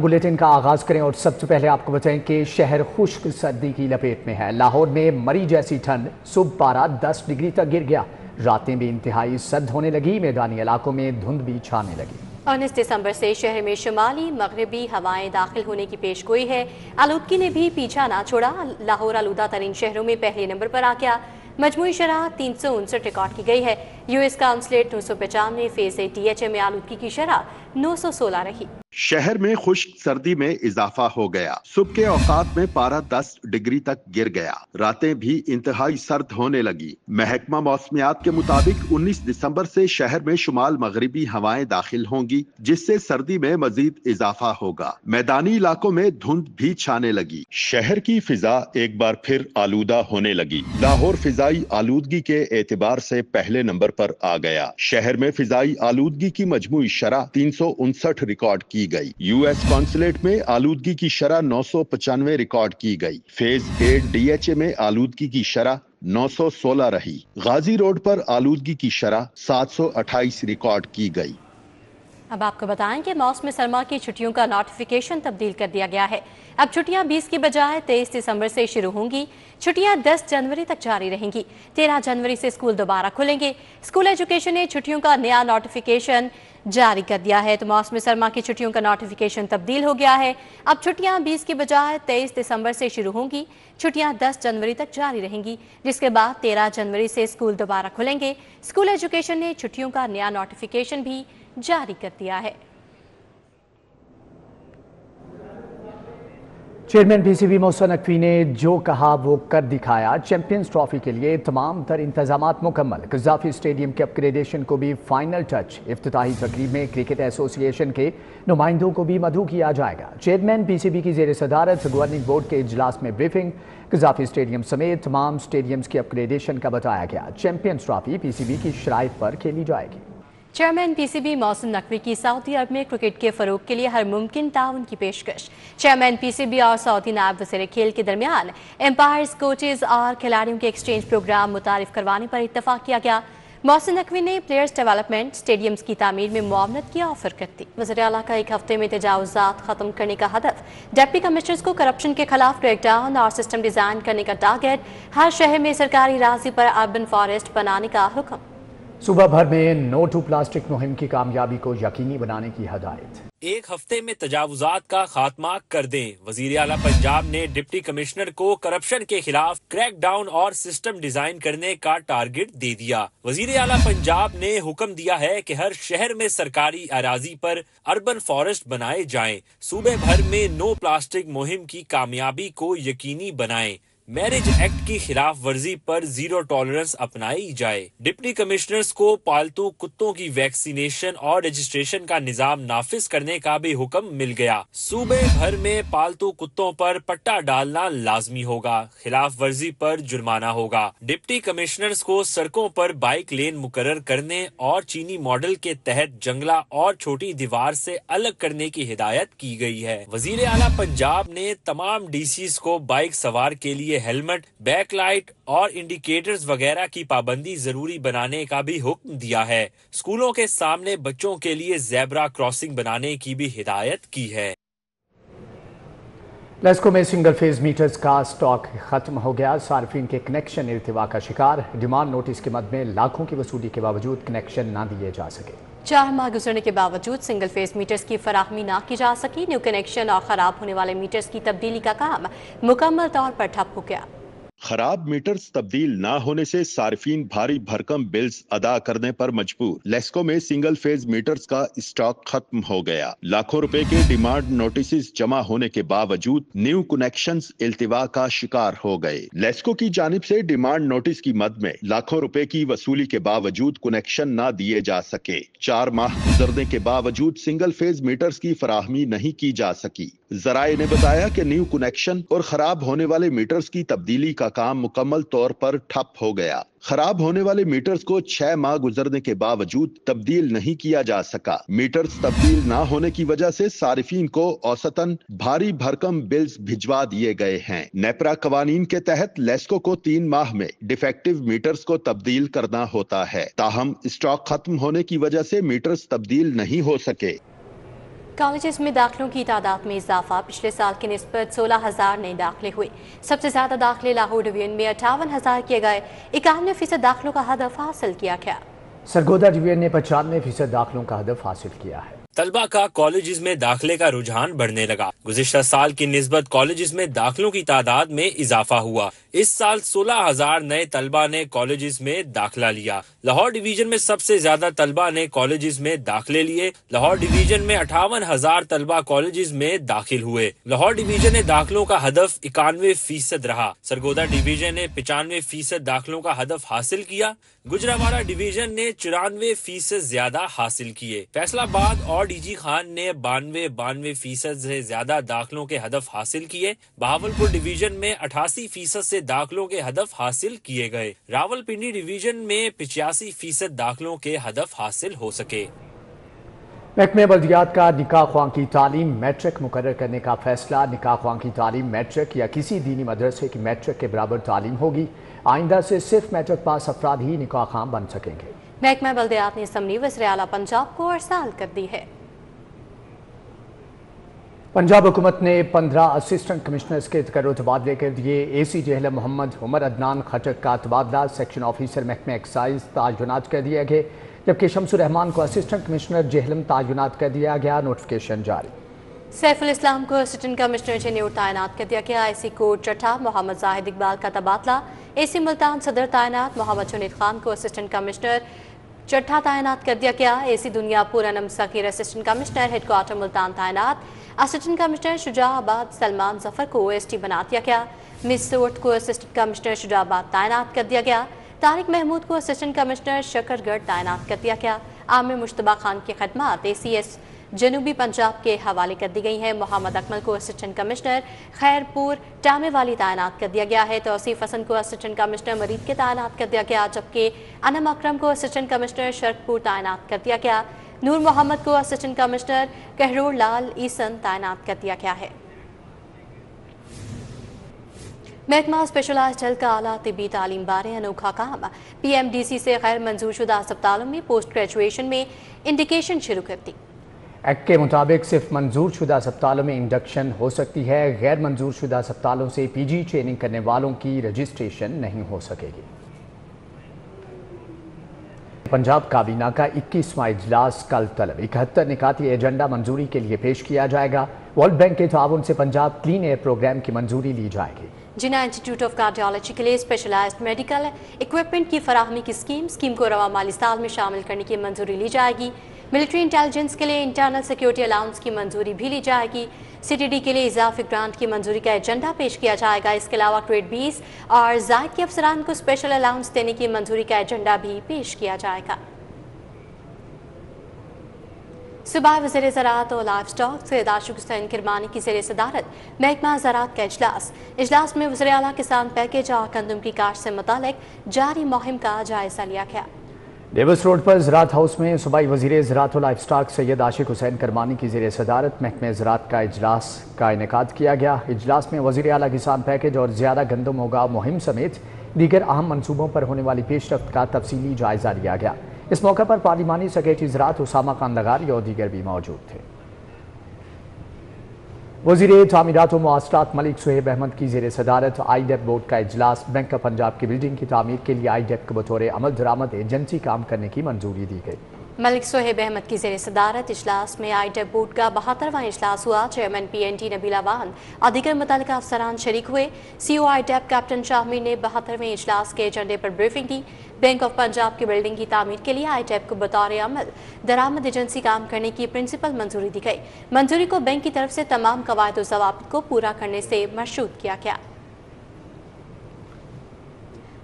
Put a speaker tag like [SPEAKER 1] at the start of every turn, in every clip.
[SPEAKER 1] Bulletin کا آغاز کریں اور سب سے پہلے آپ کو بتائیں کہ شہر خشک سردی کی لپیٹ میں ہے۔ لاہور میں مری جیسی ٹھنڈ، صبح پارہ 10 ڈگری تک گر گیا۔ راتیں بھی انتہائی سرد ہونے لگی، میدانی علاقوں میں دھند بھی چھانے لگی۔
[SPEAKER 2] 19 دسمبر سے شہر میں شمالی مغربی ہوائیں داخل ہونے کی پیش گوئی ہے۔ آلودگی نے بھی پیچھا نہ چھوڑا۔ لاہور آلودہ ترین شہروں میں پہلے نمبر پر آ گیا۔ مجموعی شرح 359 ریکارڈ کی گئی ہے۔ یو ایس کاؤنسلیٹ 995 فیز ٹی ایچ اے میں آلودگی کی شرح 916 رہی۔
[SPEAKER 3] شہر میں خشک سردی میں اضافہ ہو گیا۔ صبح کے اوقات میں پارہ 10 ڈگری تک گر گیا۔ راتیں بھی انتہائی سرد ہونے لگی۔ محکمہ موسمیات کے مطابق 19 دسمبر سے شہر میں شمال مغربی ہوائیں داخل ہوں گی، جس سے سردی میں مزید اضافہ ہوگا۔ میدانی علاقوں میں دھند بھی چھانے لگی۔ شہر کی فضا ایک بار پھر آلودہ ہونے لگی۔ لاہور فضائی آلودگی کے اعتبار سے پہلے نمبر پر آ گیا۔ شہر میں فضائی آلودگی کی مجموعی شرح 359 ریکارڈ کی گئی۔ یو ایس کونسلیٹ میں آلودگی کی شرح 995 ریکارڈ کی گئی۔ فیز 8 ڈی ایچ اے میں آلودگی کی شرح 916 رہی۔ غازی روڈ پر آلودگی کی شرح 728 ریکارڈ کی گئی۔
[SPEAKER 2] اب آپ کو بتائیں کہ موسم سرما کی چھٹیوں کا نوٹیفیکیشن تبدیل کر دیا گیا ہے۔ اب چھٹیاں 20 کی بجائے 23 دسمبر سے شروع ہوں گی۔ چھٹیاں 10 جنوری تک جاری رہیں گی۔ 13 جنوری سے اسکول دوبارہ کھلیں گے۔ اسکول ایجوکیشن نے چھٹیوں کا نیا نوٹیفیکیشن جاری کر دیا ہے، تو موسم سرما کی چھٹیوں کا نوٹیفیکیشن تبدیل ہو گیا ہے۔ اب چھٹیاں 20 کی بجائے 23 دسمبر سے شروع ہوں گی۔ چھٹیاں 10 جنوری تک جاری رہیں گی، جس کے بعد 13 جنوری سے اسکول دوبارہ کھلیں گے۔ اسکول ایجوکیشن نے چھٹیوں کا نیا نوٹیفیکیشن بھی جاری کر دیا ہے۔
[SPEAKER 1] Chairman P C B Mohsin Naqvi نے جو کہا وہ کر دکھایا۔ چیمپئنز ٹرافی کے لیے تمام تر انتظامات مکمل۔ قذافی اسٹیڈیم کے اپ گریڈیشن کو بھی فائنل ٹچ۔ افتتاحی تقریب میں کرکٹ ایسوسی ایشن کے نمائندوں کو بھی مدعو کیا جائے گا۔ چیئرمین پی سی بی کی زیر صدارت گورننگ بورڈ کے اجلاس میں بریفنگ۔ قذافی اسٹیڈیم سمیت تمام اسٹیڈیمز کے اپ گریڈیشن کا بتایا گیا۔ چیمپئنز ٹرافی پی سی بی کی شرائط پر کھیلی جائے گی۔
[SPEAKER 2] Chairman P C B Mohsin Naqvi کی سعودی عرب میں کرکٹ کے فروغ کے لیے ہر ممکن تعاون کی پیشکش۔ چیئرمین پی سی بی اور سعودی نائب وزیر کھیل کے درمیان امپائرز، کوچز اور کھلاڑیوں کے ایکسچینج پروگرام متعارف کروانے پر اتفاق کیا گیا۔ محسن نقوی نے پلیئرز ڈیولپمنٹ، اسٹیڈیمز کی تعمیر میں معاونت کی آفر کر دی۔ وزیر اعلیٰ کا ایک ہفتے میں تجاوزات ختم کرنے کا ہدف۔ ڈپٹی کمشنرز کو کرپشن کے خلاف کریک ڈاؤن اور سسٹم ڈیزائن کرنے کا ٹارگٹ۔ ہر شہر میں سرکاری اراضی پر اربن فارسٹ بنانے کا حکم۔
[SPEAKER 1] صوبہ بھر میں نو ٹو پلاسٹک مہم کی کامیابی کو یقینی بنانے کی ہدایت۔
[SPEAKER 4] ایک ہفتے میں تجاوزات کا خاتمہ کر دیں۔ وزیر اعلیٰ پنجاب نے ڈپٹی کمشنر کو کرپشن کے خلاف کریک ڈاؤن اور سسٹم ڈیزائن کرنے کا ٹارگٹ دے دیا۔ وزیر اعلیٰ پنجاب نے حکم دیا ہے کہ ہر شہر میں سرکاری اراضی پر اربن فارسٹ بنائے جائیں۔ صوبے بھر میں نو پلاسٹک مہم کی کامیابی کو یقینی بنائیں۔ میرج ایکٹ کی خلاف ورزی پر زیرو ٹالرنس اپنائی جائے۔ ڈپٹی کمشنرز کو پالتو کتوں کی ویکسینیشن اور رجسٹریشن کا نظام نافذ کرنے کا بھی حکم مل گیا۔ صوبے بھر میں پالتو کتوں پر پٹا ڈالنا لازمی ہوگا۔ خلاف ورزی پر جرمانہ ہوگا۔ ڈپٹی کمشنرز کو سڑکوں پر بائک لین مقرر کرنے اور چینی ماڈل کے تحت جنگلہ اور چھوٹی دیوار سے الگ کرنے کی ہدایت کی گئی ہے۔ وزیر اعلیٰ پنجاب نے تمام ڈی سیز کو بائک سوار کے لیے ہیلمٹ، بیک لائٹ اور انڈیکیٹرز وغیرہ کی پابندی ضروری بنانے کا بھی حکم دیا ہے۔ اسکولوں کے سامنے بچوں کے لیے زیبرا کراسنگ بنانے کی بھی ہدایت کی ہے۔
[SPEAKER 1] لیسکو میں سنگل فیز میٹرز کا سٹاک ختم ہو گیا۔ صارفین کے کنیکشن ارتوا کا شکار۔ ڈیمانڈ نوٹس کے مد میں لاکھوں کی وصولی کے باوجود کنیکشن نہ دیے جا سکے۔
[SPEAKER 2] 4 ماہ گزرنے کے باوجود سنگل فیز میٹرز کی فراہمی نہ کی جا سکی۔ نیو کنیکشن اور خراب ہونے والے میٹرز کی تبدیلی کا کام مکمل طور پر ٹھپ ہو گیا۔
[SPEAKER 3] خراب میٹرز تبدیل نہ ہونے سے صارفین بھاری بھرکم بلز ادا کرنے پر مجبور۔ لیسکو میں سنگل فیز میٹرز کا اسٹاک ختم ہو گیا۔ لاکھوں روپے کے ڈیمانڈ نوٹسز جمع ہونے کے باوجود نیو کنیکشنز التوا کا شکار ہو گئے۔ لیسکو کی جانب سے ڈیمانڈ نوٹس کی مد میں لاکھوں روپے کی وصولی کے باوجود کنیکشن نہ دیے جا سکے۔ 4 ماہ گزرنے کے باوجود سنگل فیز میٹرز کی فراہمی نہیں کی جا سکی۔ ذرائع نے بتایا کہ نیو کنیکشن اور خراب ہونے والے میٹرز کی تبدیلی کا کام مکمل طور پر ٹھپ ہو گیا۔ خراب ہونے والے میٹرز کو 6 ماہ گزرنے کے باوجود تبدیل نہیں کیا جا سکا۔ میٹرز تبدیل نہ ہونے کی وجہ سے صارفین کو اوسطاً بھاری بھرکم بلز بھجوا دیے گئے ہیں۔ نیپرا قوانین کے تحت لیسکو کو 3 ماہ میں ڈیفیکٹو میٹرز کو تبدیل کرنا ہوتا ہے، تاہم اسٹاک ختم ہونے کی وجہ سے میٹرز تبدیل نہیں ہو سکے۔
[SPEAKER 2] کالجز میں داخلوں کی تعداد میں اضافہ، پچھلے سال کی نسبت 16,000 نئے داخلے ہوئے۔ سب سے زیادہ داخلے لاہور ڈویژن میں 58,000 کیے گئے، 91% داخلوں کا ہدف حاصل کیا گیا۔
[SPEAKER 1] سرگودا ڈویژن نے 95% داخلوں کا ہدف حاصل کیا ہے۔
[SPEAKER 4] طلبہ کا کالجز میں داخلے کا رجحان بڑھنے لگا۔ گزشتہ سال کی نسبت کالجز میں داخلوں کی تعداد میں اضافہ ہوا۔ اس سال 16,000 نئے طلبہ نے کالجز میں داخلہ لیا۔ لاہور ڈویژن میں سب سے زیادہ طلبہ نے کالجز میں داخلے لیے۔ لاہور ڈویژن میں 58,000 طلبہ کالجز میں داخل ہوئے۔ لاہور ڈویژن نے داخلوں کا ہدف 91% رہا۔ سرگودا ڈویژن نے 95% داخلوں کا ہدف حاصل کیا۔ گجرانوالہ ڈویژن نے 94% زیادہ حاصل کیے۔ فیصل آباد اور ڈی جی خان نے 92% سے زیادہ داخلوں کے ہدف حاصل کیے۔ بہاولپور ڈویژن میں 88% سے داخلوں کے ہدف حاصل کیے گئے۔ راولپنڈی ڈویژن میں 85% داخلوں کے ہدف حاصل ہو سکے۔
[SPEAKER 1] محکمہ بلدیات کا نکاح خواں کی تعلیم میٹرک مقرر کرنے کا فیصلہ۔ نکاح خواں کی تعلیم میٹرک یا کسی دینی مدرسے کی میٹرک کے برابر تعلیم ہوگی۔ آئندہ سے صرف میٹرک پاس افراد ہی نکاح خواں بن سکیں گے۔
[SPEAKER 2] محکمہ بلدیات نے اسمبلی وزیر اعلیٰ پنجاب کو ارسال کر دی ہے۔
[SPEAKER 1] پنجاب حکومت نے 15 اسسٹنٹ کمشنرز کے تقرر تبادلے کر دیے۔ اے سی جہلم محمد عمر عدنان خٹک کا تبادلہ سیکشن آفیسر محکمہ ایکسائز تعینات کر دیا گیا، جبکہ شمس الرحمان کو اسسٹنٹ کمشنر جہلم تعینات کر دیا گیا۔ نوٹیفکیشن جاری۔
[SPEAKER 2] سیف الاسلام کو اسسٹنٹ کمشنر جنور تعینات کر دیا گیا۔ اے سی کوٹ چٹھا محمد زاہد اقبال کا تبادلہ۔ اے سی ملتان صدر تعینات محمد جنید خان کو اسسٹنٹ کمشنر چٹھا تعینات کر دیا گیا۔ اے سی دنیا پور انم سکیر assistant commissioner headquarter Multan تعینات۔ اسسٹنٹ کمشنر شجاع آباد سلمان ظفر کو ایس ٹی بنا دیا گیا۔ مس سورت کو اسسٹنٹ کمشنر شجاع آباد تعینات کر دیا گیا۔ طارق محمود کو اسسٹنٹ کمشنر شکر گڑھ تعینات کر دیا گیا۔ عامر مشتبہ خان کی خدمات اے سی ایس جنوبی پنجاب کے حوالے کر دی گئی ہیں۔ محمد اکمل کو اسسٹنٹ کمشنر خیر پور ٹامے والی تعینات کر دیا گیا ہے۔ توصیف حسن کو اسسٹنٹ کمشنر مرید کے تعینات کر دیا گیا، جبکہ انم اکرم کو اسسٹنٹ کمشنر شرک پور تعینات کر دیا گیا۔ نور محمد کو اسسٹنٹ کمشنر کہرور لال ایسن تعینات کر دیا گیا ہے۔ محکمہ اسپیشلائزڈ ہیلتھ کا اعلیٰ طبی تعلیم بارے انوکھا کام۔ پی ایم ڈی سی سے غیر منظور شدہ اسپتالوں میں پوسٹ گریجویشن میں انڈیکیشن شروع کر دی۔
[SPEAKER 1] ایکٹ کے مطابق صرف منظور شدہ اسپتالوں میں انڈکشن ہو سکتی ہے، غیر منظور شدہ اسپتالوں سے پی جی ٹریننگ کرنے والوں کی رجسٹریشن نہیں ہو سکے گی۔ پنجاب کابینہ کا 21واں اجلاس کل طلب 71 نکاتی ایجنڈا منظوری کے لیے پیش کیا جائے گا۔ ورلڈ بینک کے تعاون سے پنجاب کلین ایئر پروگرام کی منظوری لی جائے گی۔
[SPEAKER 2] جناح انسٹیٹیوٹ آف کارڈیالوجی کے لیے اسپیشلائزڈ میڈیکل ایکوپمنٹ کی فراہمی کی اسکیم کو رواں مالی سال میں شامل کرنے کی منظوری لی جائے گی۔ ملٹری انٹیلیجنس کے لیے انٹرنل سیکیورٹی الاؤنس کی منظوری بھی لی جائے گی۔ سی ٹی ڈی کے لیے اضافی گرانٹ کی منظوری کا ایجنڈا پیش کیا جائے گا۔ اس کے علاوہ گریڈ 20 اور زائد کے افسران کو اسپیشل الاؤنس دینے کی منظوری کا ایجنڈا بھی پیش کیا جائے گا۔ صوبائی وزیر زراعت اور لائف سٹاک سید عاشق حسین کرمانی کی زیر صدارت محکمہ زراعت کا اجلاس میں وزیر اعلیٰ کسان پیکیج اور گندم کی کاشت سے متعلق جاری مہم کا جائزہ لیا گیا۔
[SPEAKER 1] ڈیوس روڈ پر زراعت ہاؤس میں صوبائی وزیر زراعت و لائف سٹاک سید عاشق حسین کرمانی کی زیر صدارت محکمہ زراعت کا اجلاس کا انعقاد کیا گیا۔ اجلاس میں وزیر اعلیٰ کسان پیکیج اور زیادہ گندم اگاؤ مہم سمیت دیگر اہم منصوبوں پر ہونے والی پیش رفت کا تفصیلی جائزہ لیا گیا۔ اس موقع پر پارلیمانی سیکریٹری زراعت اسامہ خان لغاری اور دیگر بھی موجود تھے۔ وزیر تعمیرات و مواصلات ملک صہیب احمد کی زیر صدارت آئی ڈیپ بورڈ کا اجلاس۔ بینک آف پنجاب کی بلڈنگ کی تعمیر کے لیے آئی ڈیپ کو بطور عمل درآمد ایجنسی کام کرنے کی منظوری دی گئی۔
[SPEAKER 2] ملک صہیب احمد کی زیر صدارت اجلاس میں آئی ڈیپ بورڈ کا 72واں اجلاس ہوا۔ Chairman P N T Nabila وان اور دیگر متعلقہ افسران شریک ہوئے۔ سی او آئی ڈیپ کیپٹن شاہ میر نے 72ویں اجلاس کے ایجنڈے پر بریفنگ دی۔ بینک آف پنجاب کی بلڈنگ کی تعمیر کے لیے آئی ڈیپ کو بطور عمل درآمد ایجنسی کام کرنے کی پرنسپل منظوری دی گئی۔ منظوری کو بینک کی طرف سے تمام قواعد و ضوابط کو پورا کرنے سے مشروط کیا گیا۔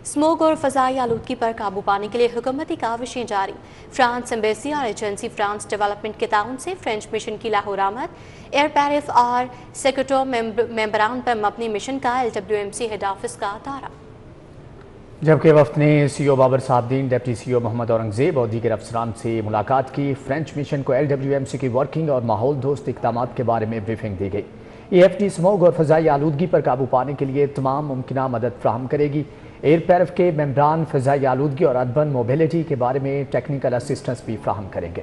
[SPEAKER 2] اسموگ اور فضائی آلودگی پر قابو پانے کے لیے حکومتی کاوشیں جاری۔ فرانس ایمبیسی اور ایجنسی فرانس ڈیولپمنٹ کے تعاون سے فرینچ مشن کی لاہور آمد۔ ایئر پیرف اور سیکریٹو ممبران پر مبنی مشن کا LWMC ہیڈ آفس کا دورہ۔
[SPEAKER 1] جبکہ وفد نے سی او بابر صاحب دین، ڈپٹی سی او محمد اورنگزیب اور دیگر افسران سے ملاقات کی۔ فرینچ مشن کو LWMC کی ورکنگ اور ماحول دوست اقدامات کے بارے میں بریفنگ دی گئی۔ EFT اسموگ اور فضائی آلودگی پر قابو پانے کے لیے تمام ممکنہ مدد فراہم کرے گی۔ ایئر پیرف کے ممبران فضائی آلودگی اور اربن موبیلٹی کے بارے میں ٹیکنیکل اسسٹنس بھی فراہم کریں گے۔